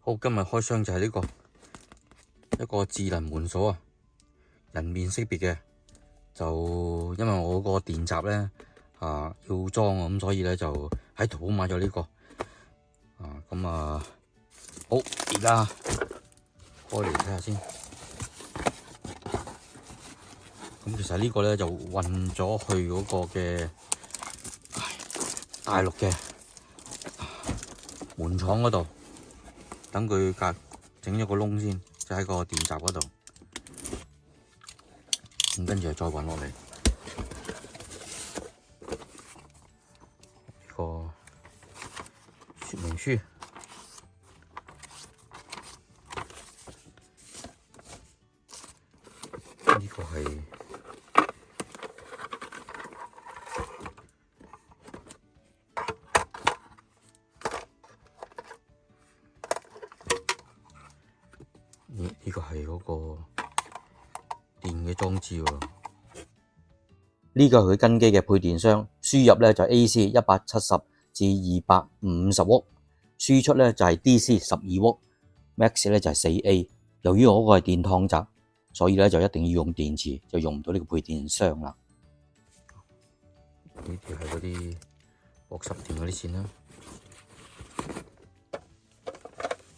好，今日開箱就係呢個一個智能門鎖啊，人面識別嘅。就因為我個電閘咧要裝啊，咁所以咧就喺淘寶買咗呢個好，而家開嚟睇下先。咁其實呢個咧就運咗去嗰個嘅大陸嘅門廠嗰度，等佢整咗個窿先，就喺個電閘嗰度。咁跟住再運落嚟呢個說明書。呢個係呢個係嗰個電嘅裝置喎。呢個係佢跟機嘅配電箱，輸入咧就 AC 170至250伏，輸出咧就係 DC 12伏，Max 咧就係4A。由於我嗰個係電燙閘，所以咧就一定要用電池，就用唔到呢個配電箱啦。呢條係嗰啲獲濕電嗰啲線啦。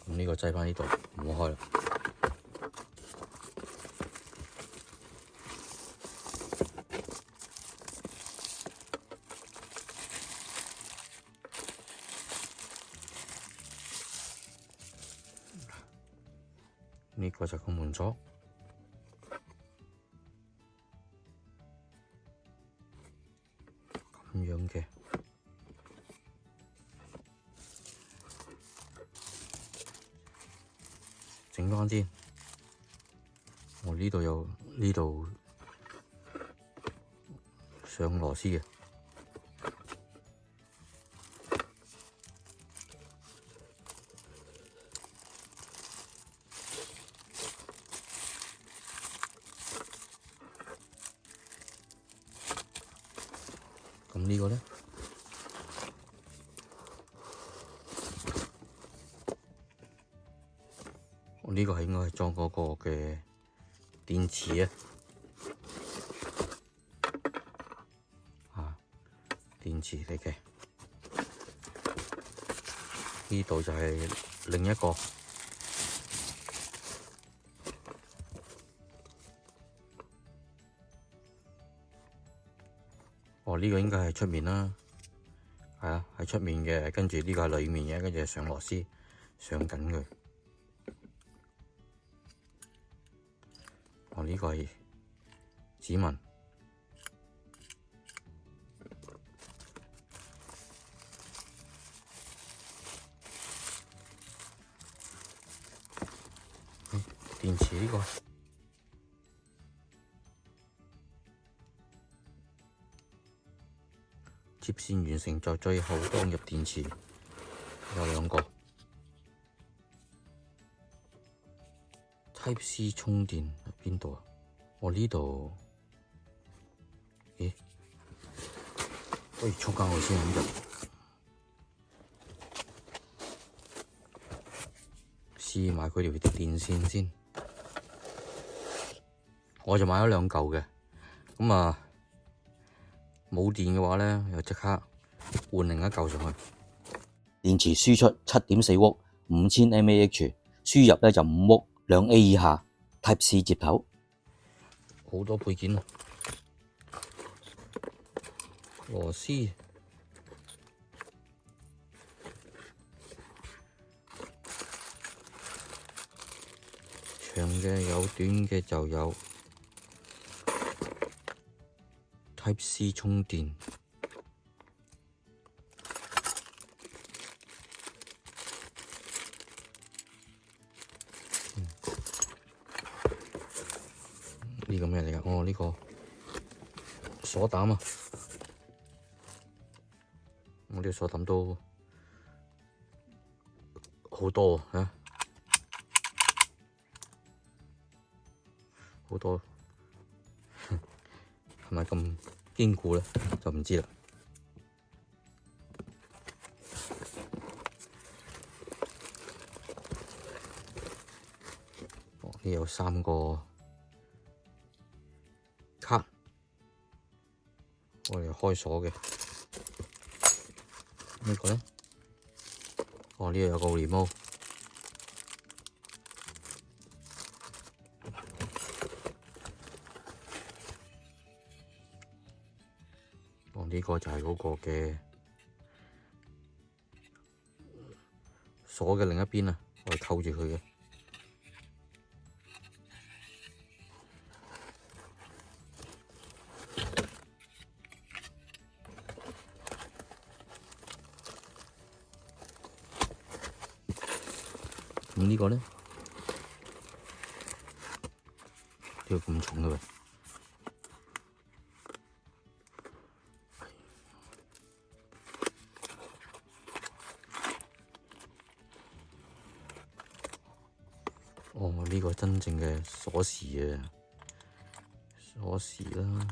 咁呢個擠返呢度，唔好開啦。呢個就係個門鎖，咁樣嘅。整翻先，我呢度有呢度上螺絲嘅。咁呢個咧，呢個係應該係裝嗰個嘅電池啊，電池嚟嘅。呢度就係另一個。呢個應該係出面啦，係啊，喺出面嘅，跟住呢個係裏面嘅，跟住上螺絲上緊佢。呢個係指紋，電池呢個。接線完成就最後裝入電池，有兩個 Type C 充電喺邊度啊？我呢度，咦？不如充返去先咁就，試埋佢條電線先。我就買咗兩嚿嘅，咁冇電嘅話咧，又即刻換另一嚿上去。電池輸出7.4伏5000mAh， 輸入咧就5伏2A 以下 Type C 接頭。好多配件啊，螺絲、長嘅有，短嘅就有。Type C 充電，呢個咩嚟㗎？呢個鎖膽啊！我呢個鎖膽都好多啊，好多。係咪咁堅固咧？就唔知啦。呢有3個卡，我哋開鎖嘅。呢個咧，哦，呢度有個 remote。哦，呢個就係嗰個嘅鎖嘅另一邊啊，我哋扣住佢嘅。咁呢個咧，點解咁重嘅喂？哦，呢個真正嘅鎖匙啊，鎖匙啦，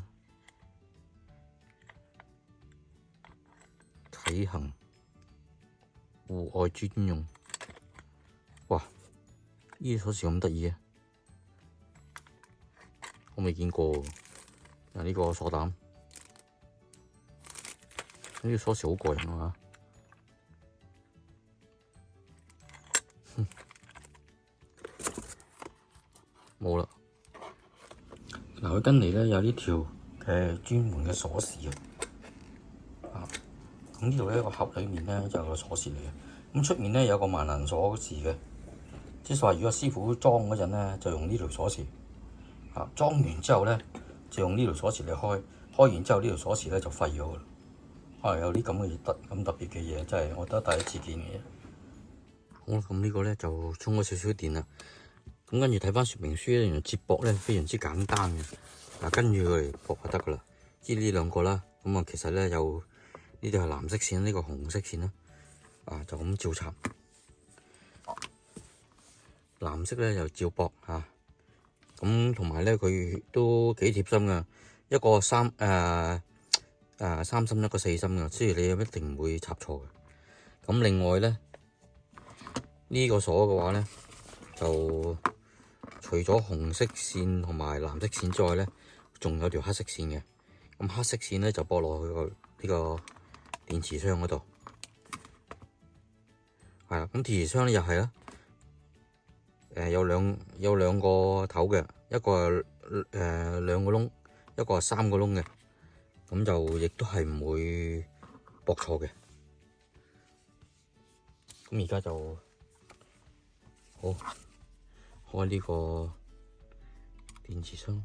啟行，戶外專用。哇！呢啲鎖匙咁得意嘅，我未見過喎。嗱，呢個鎖膽，呢個鎖匙好過癮啊！冇啦。嗱，佢跟嚟咧有呢條嘅專門嘅鎖匙啊。咁呢度咧個盒裏面咧就有個鎖匙嚟嘅。咁出面咧有個萬能鎖匙嘅，即係話如果師傅裝嗰陣咧就用呢條鎖匙。啊，裝完之後咧就用呢條鎖匙嚟開，開完之後呢條鎖匙咧就廢咗啦。啊，有啲咁嘅咁特別嘅嘢，真係我覺得第一次見嘅嘢。好，咁呢個咧就充咗少少電啦。咁跟住睇翻說明書咧，原來接駁咧非常之簡單嘅。嗱，跟住佢嚟駁就得噶啦。知呢兩個啦，咁啊其實咧有呢度係藍色線，呢個紅色線啦。啊，就咁照插。藍色咧就照駁嚇。咁同埋咧佢都幾貼心噶，一個3芯一個4芯噶，所以你一定唔會插錯嘅。咁另外咧呢個鎖嘅話咧就〜除咗紅色線同埋藍色線之外咧，仲有條黑色線嘅。咁黑色線咧就駁落去呢個電池箱嗰度。係啦，咁電池箱咧又係啦。有兩個頭嘅，一個係2個窿，一個係3個窿嘅。咁就亦都係唔會駁錯嘅。咁而家就好。開呢個電池箱，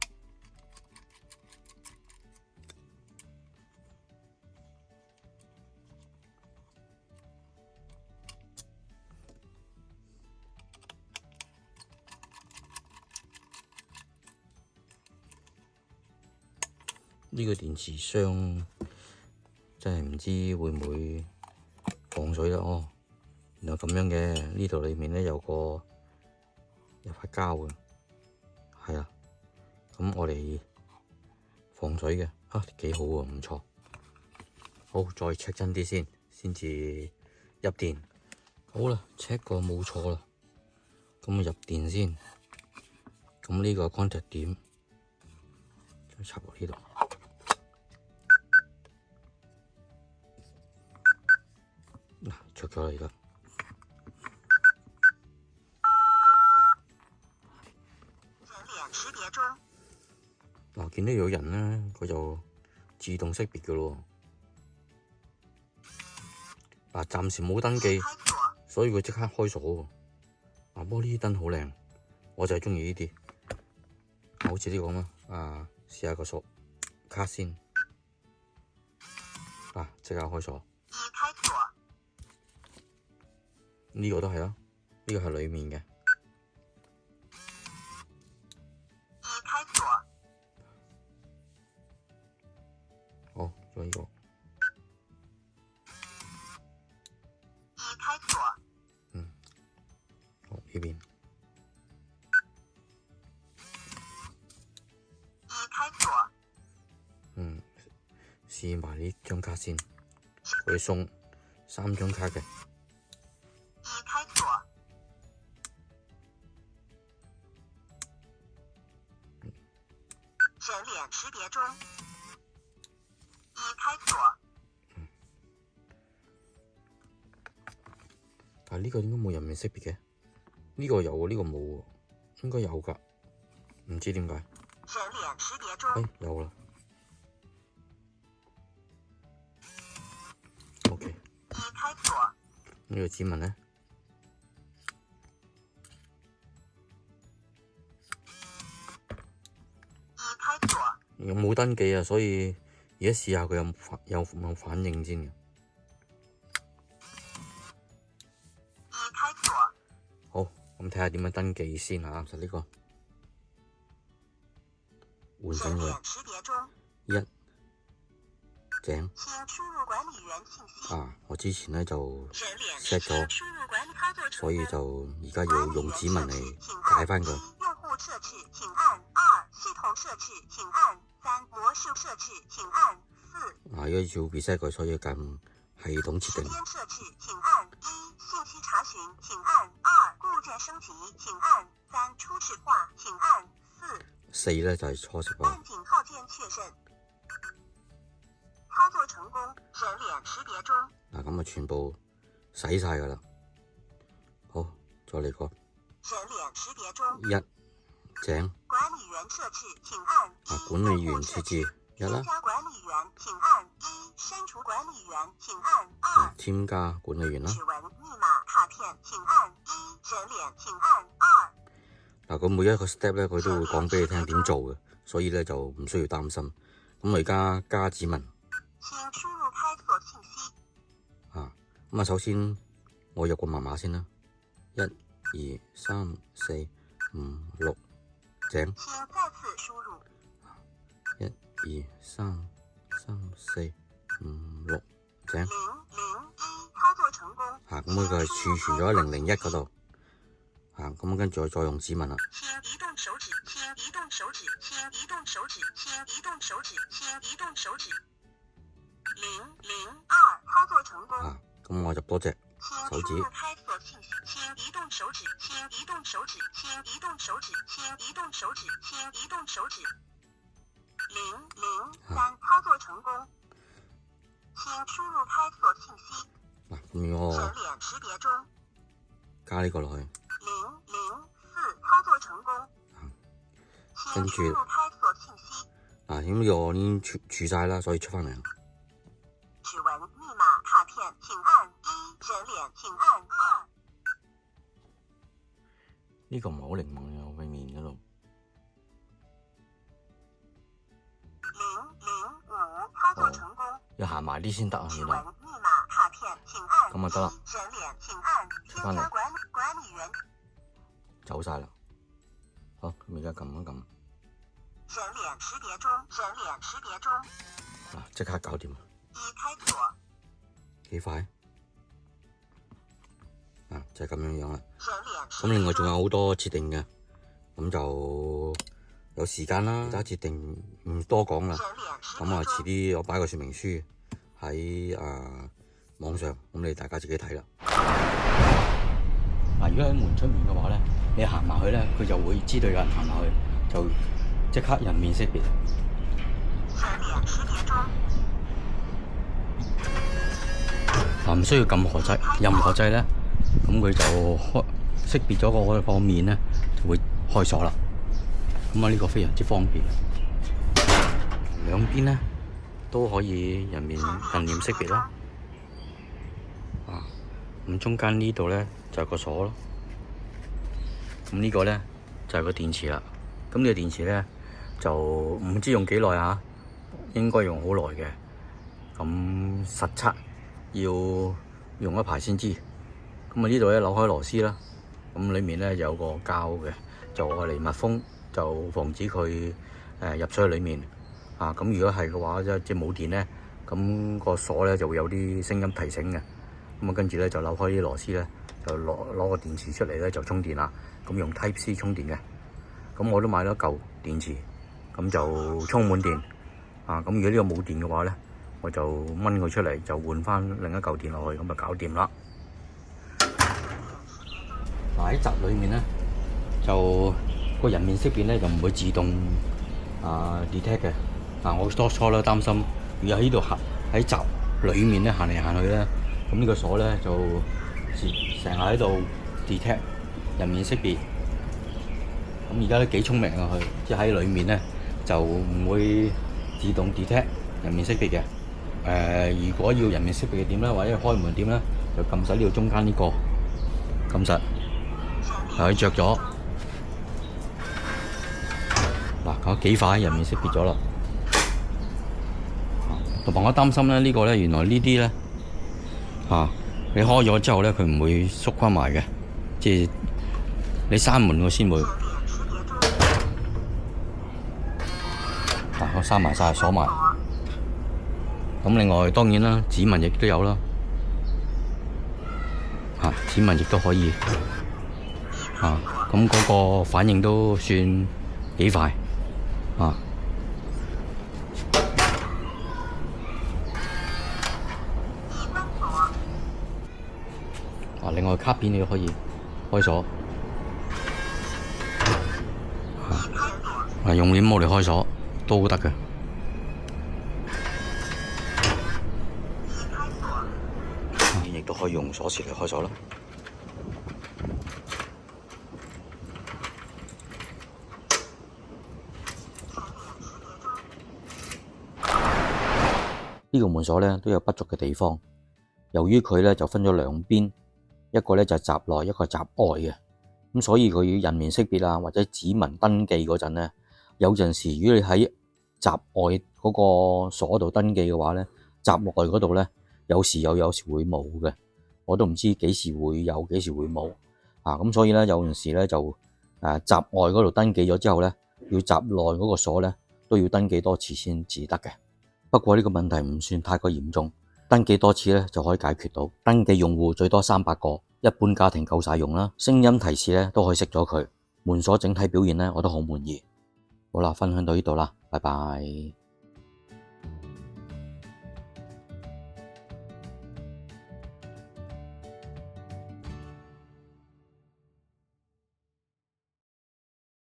呢個電池箱真係唔知會唔會防水啦。哦，原來咁樣嘅，呢度裏面咧有塊膠嘅，係啊，咁我哋防水嘅，啊幾好喎，唔錯。好，再 check 真啲先至入電。好啦 ，check 過冇錯啦，咁啊入電先。咁呢個 contact 點再插落呢度。嗱，着咗啦而家。嗱，見到有人咧，佢就自動識別嘅咯。嗱，暫時冇登記，所以佢即刻開鎖喎。嗱，不過呢啲燈好靚，我就係鍾意呢啲。好似呢個咁啊，試下個鎖卡先。嗱，即刻開鎖。呢個都係啊，呢個係裡面嘅。好，仲有呢個。好，呢邊。試埋呢張卡先，佢送3張卡嘅。人脸识别中。已开锁。但係呢個應該冇人面識別嘅，呢個有喎，呢個冇喎，應該有㗎，唔知點解。人臉識別中。哎，有啦。OK。已開鎖。呢個指紋呢？已開鎖。有冇登記啊？所以而家試下佢有冇反應先嘅。已開鎖。好，咁睇下點樣登記先嚇。就呢個換成佢一井啊！我之前呢就 set 咗，所以就而家要用指紋嚟解翻佢。用戶設置請按2，系統設置請按3，魔術設置請按4。啊，因為要 reset 佢，所以撳系統設定。時間設置請按1，信息查詢請按2，固件升級請按3，初始化請按4。4呢就係初始化。按井號鍵確認。操作成功，人臉識別中。嗱，咁啊全部洗晒㗎啦。好，再嚟個。人臉識別中。一井。管理員設置請按1。管理員設置一啦。添加管理員請按1，刪除管理員請按2。添加管理員啦。指紋、密碼、卡片請按1，人臉請按2。嗱，咁每一個 step 咧，佢都會講俾你聽點做嘅，所以咧就唔需要擔心。咁我而家加指紋。請輸入開鎖信息。咁啊，首先我入個密碼先啦，1、2、3、4、5、6井。請再次輸入。1、2、3、4、5、6井。001操作成功。咁佢係儲存咗喺001嗰度。咁跟住再用指紋啦。請移動手指，請移動手指，請移動手指，請移動手指，請移動手指。002操作成功。咁我入多隻手指。請輸入開鎖信息，請移動手指，請移動手指，請移動手指，請移動手指，請移動手指。003操作成功。請輸入開鎖信息。咁如果我人臉識別中。加呢個落去。004操作成功。跟住輸入開鎖信息。咁呢個我已經儲晒啦，所以出翻嚟。指紋、密碼、卡片請按1，人臉請按2。呢個唔係好靈敏嘅，我塊面嗰度。005操作成功。要行埋啲先得啊，原來。指紋、密碼、卡片請按咁就得啦。人臉請按添加管理員。走晒啦。好，咁而家撳一撳。人臉識別中，人臉識別中。即刻搞掂。已開鎖。幾快？就係咁樣樣啦。人臉識別中。咁另外仲有好多設定嘅，咁就有時間啦，其他設定唔多講啦。咁遲啲我擺個說明書喺網上，咁你大家自己睇啦。如果喺門出面嘅話咧，你行埋去咧，佢就會知道有人行埋去，就即刻人面識別。人臉識別中。唔需要撳任何掣咧，咁佢就識別咗個方面咧，就會開鎖啦。咁呢個非常之方便。兩邊咧都可以人臉識別啦。咁中間呢度咧就係個鎖咯。咁呢個咧就係個電池啦。咁呢個電池咧就唔知用幾耐啊，應該用好耐嘅。咁實測要用一排先知。咁呢度咧扭開螺絲啦。咁裏面咧有個膠嘅，就愛嚟密封，就防止佢入咗去裏面。咁如果係嘅話，即係冇電咧，咁個鎖咧就會有啲聲音提醒嘅。咁跟住咧就扭開啲螺絲咧，就攞個電池出嚟咧就充電啦。咁用 Type C 充電嘅。咁我都買咗一嚿電池，咁就充滿電。咁如果呢個冇電嘅話咧，我就掹佢出嚟，就換翻另一嚿電落去，咁就搞掂啦。喺閘裏面咧，就個人面識別咧就唔會自動 detect 嘅。我當初咧擔心，如果喺呢度行喺閘裡面咧行嚟行去咧，咁呢個鎖咧就成日喺度 detect 人面識別。咁而家都幾聰明啊，佢即係喺裡面咧就唔會自動 detect 人面識別嘅。如果要人面識別嘅點咧，或者開門點咧，就撳實呢度中間呢個，撳實，佢着咗。嗱，講幾快人面識別咗啦。同埋我擔心咧，呢個咧原來呢啲咧你開咗之後咧，佢唔會縮翻埋嘅，即係你閂門佢先會。我閂埋晒鎖埋。咁另外當然啦，指紋亦都有啦，指紋亦都可以，咁嗰個反應都算幾快，另外卡片你都可以開鎖，用 remote嚟開鎖都得嘅。亦都可以用鎖匙嚟開鎖啦。呢個門鎖咧都有不足嘅地方，由於佢咧就分咗兩邊，一個咧就係閘內，一個係閘外嘅，咁所以佢人面識別啊或者指紋登記嗰陣咧，有陣時如果你喺閘外嗰個鎖度登記嘅話咧，閘內嗰度咧有時有時會冇嘅，我都唔知幾時會有幾時會冇咁所以咧有陣時咧就閘外嗰度登記咗之後咧，要閘內嗰個鎖咧都要登記多次先至得嘅。不過呢個問題唔算太過嚴重，登記多次咧就可以解決到。登記用戶最多300個，一般家庭夠晒用啦。聲音提示咧都可以熄咗佢。門鎖整體表現咧我都好滿意。好啦，分享到呢度啦，拜拜。